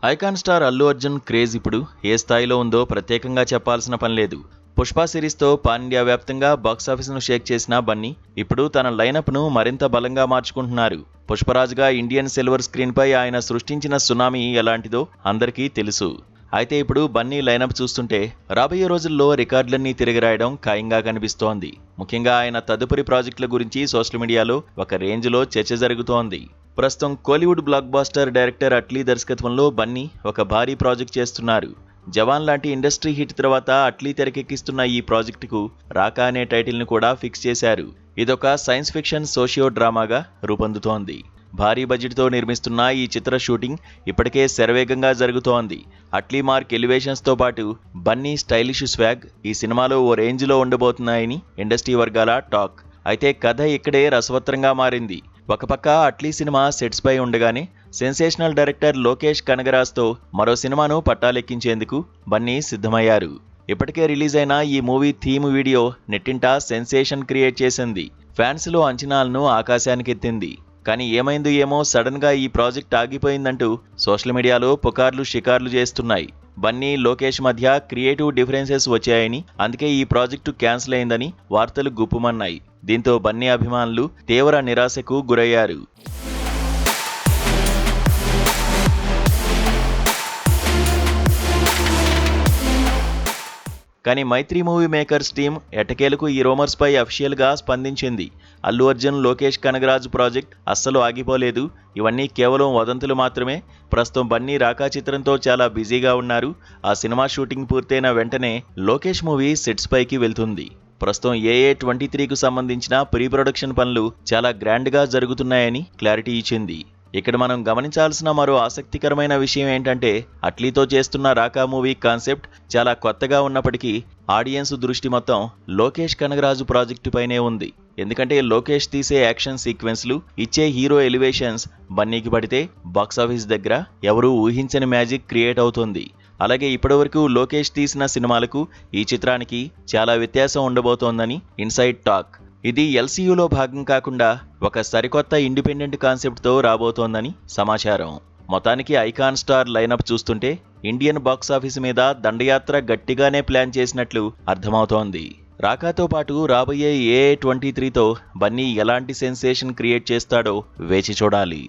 Icon star Allu Arjun craze ఇప్పుడు ఏ స్థాయిలో ఉందో ప్రత్యేకంగా చెప్పాల్సిన పని లేదు. పుష్ప సిరీస్తో పాన్ ఇండియా వ్యాప్తంగా బాక్సాఫీస్ను షేక్ చేసిన బన్నీ ఇప్పుడు తన లైనప్ను మరింత బలంగా మార్చుకుంటున్నారు. పుష్పరాజ్గా ఇండియన్ సిల్వర్ స్క్రీన్పై ఆయన సృష్టించిన సునామీ ఎలాంటిదో అందరికీ తెలుసు. అయితే ఇప్పుడు బన్నీ లైనప్ చూస్తుంటే రాబోయే రోజుల్లో రికార్డులన్నీ తిరిగిరాయడం ఖాయంగా కనిపిస్తోంది. ముఖ్యంగా ఆయన తదుపరి ప్రాజెక్టుల గురించి సోషల్ మీడియాలో ఒక రేంజ్లో చర్చ జరుగుతోంది. ప్రస్తుతం Kollywood blockbuster director Atlee దర్శకత్వంలో బన్నీ ఒక భారీ ప్రాజెక్ట్ చేస్తున్నారు. జవాన్ లాంటి ఇండస్ట్రీ హిట్ తర్వాత అట్లీ తెరకెక్కిస్తున్న ఈ ప్రాజెక్టుకు రాకా అనే టైటిల్ను కూడా ఫిక్స్ చేశారు. ఇదొక సైన్స్ ఫిక్షన్ సోషియో డ్రామాగా రూపొందుతోంది. భారీ బడ్జెట్తో నిర్మిస్తున్న ఈ చిత్ర షూటింగ్ ఇప్పటికే శరవేగంగా జరుగుతోంది. అట్లీ మార్క్ ఎలివేషన్స్తో పాటు బన్నీ స్టైలిష్ స్వాగ్ ఈ సినిమాలో ఓ రేంజ్లో ఉండబోతున్నాయని ఇండస్ట్రీ వర్గాల టాక్. అయితే కథ ఇక్కడే రసవత్రంగా మారింది. ఒక పక్క అట్లీ సినిమా సెట్స్ పై ఉండగానే సెన్సేషనల్ డైరెక్టర్ లోకేష్ కనగరాజ్తో మరో సినిమాను పట్టాలెక్కించేందుకు బన్నీ సిద్ధమయ్యారు. ఇప్పటికే రిలీజ్ అయిన ఈ మూవీ థీమ్ వీడియో నెట్టింట సెన్సేషన్ క్రియేట్ చేసింది. ఫ్యాన్స్లో అంచనాలను ఆకాశానికెత్తింది. కానీ ఏమైందో ఏమో సడన్ గా ఈ ప్రాజెక్ట్ ఆగిపోయిందంటూ సోషల్ మీడియాలో పుకార్లు షికార్లు చేస్తున్నాయి. బన్నీ లోకేష్ మధ్య క్రియేటివ్ డిఫరెన్సెస్ వచ్చాయని, అందుకే ఈ ప్రాజెక్టు క్యాన్సిల్ అయిందని వార్తలు గుప్పుమన్నాయి. దీంతో బన్నీ అభిమానులు తీవ్ర నిరాశకు గురయ్యారు. కానీ మైత్రి మూవీ మేకర్స్ టీం ఎట్టకేలకు ఈ రూమర్స్ పై అఫీషియల్ గా స్పందించింది. అల్లు అర్జున్ లోకేష్ కనగరాజ్ ప్రాజెక్ట్ అస్సలు ఆగిపోలేదు. ఇవన్నీ కేవలం వదంతులు మాత్రమే. ప్రస్తుతం బన్నీ రాకా చిత్రంతో చాలా బిజీగా ఉన్నారు. ఆ సినిమా షూటింగ్ పూర్తయిన వెంటనే లోకేష్ మూవీ సెట్స్ పైకి వెళ్తుంది. ప్రస్తుతం AA23కు సంబంధించిన ప్రీ ప్రొడక్షన్ పనులు చాలా గ్రాండ్ గా జరుగుతున్నాయని క్లారిటీ ఇచ్చింది. ఇక్కడ మనం గమనించాల్సిన మరో ఆసక్తికరమైన విషయం ఏంటంటే అట్లీతో చేస్తున్న రాకా మూవీ కాన్సెప్ట్ చాలా కొత్తగా ఉన్నప్పటికీ ఆడియన్స్ దృష్టి మొత్తం లోకేష్ కనగరాజు ప్రాజెక్టు పైనే ఉంది. ఎందుకంటే లోకేష్ తీసే యాక్షన్ సీక్వెన్స్లు, ఇచ్చే హీరో ఎలివేషన్స్ బన్నీకి పడితే బాక్సాఫీస్ దగ్గర ఎవరూ ఊహించని మ్యాజిక్ క్రియేట్ అవుతుంది. అలాగే ఇప్పటివరకు లోకేష్ తీసిన సినిమాలకు ఈ చిత్రానికి చాలా వ్యత్యాసం ఉండబోతోందని ఇన్సైడ్ టాక్. ఇది LCUలో భాగం కాకుండా ఒక సరికొత్త ఇండిపెండెంట్ కాన్సెప్ట్తో రాబోతోందని సమాచారం. మొత్తానికి ఐకాన్ స్టార్ లైనప్ చూస్తుంటే ఇండియన్ బాక్సాఫీస్ మీద దండయాత్ర గట్టిగానే ప్లాన్ చేసినట్లు అర్థమవుతోంది. రాకాతో పాటు రాబోయే AA23తో బన్నీ ఎలాంటి సెన్సేషన్ క్రియేట్ చేస్తాడో వేచి చూడాలి.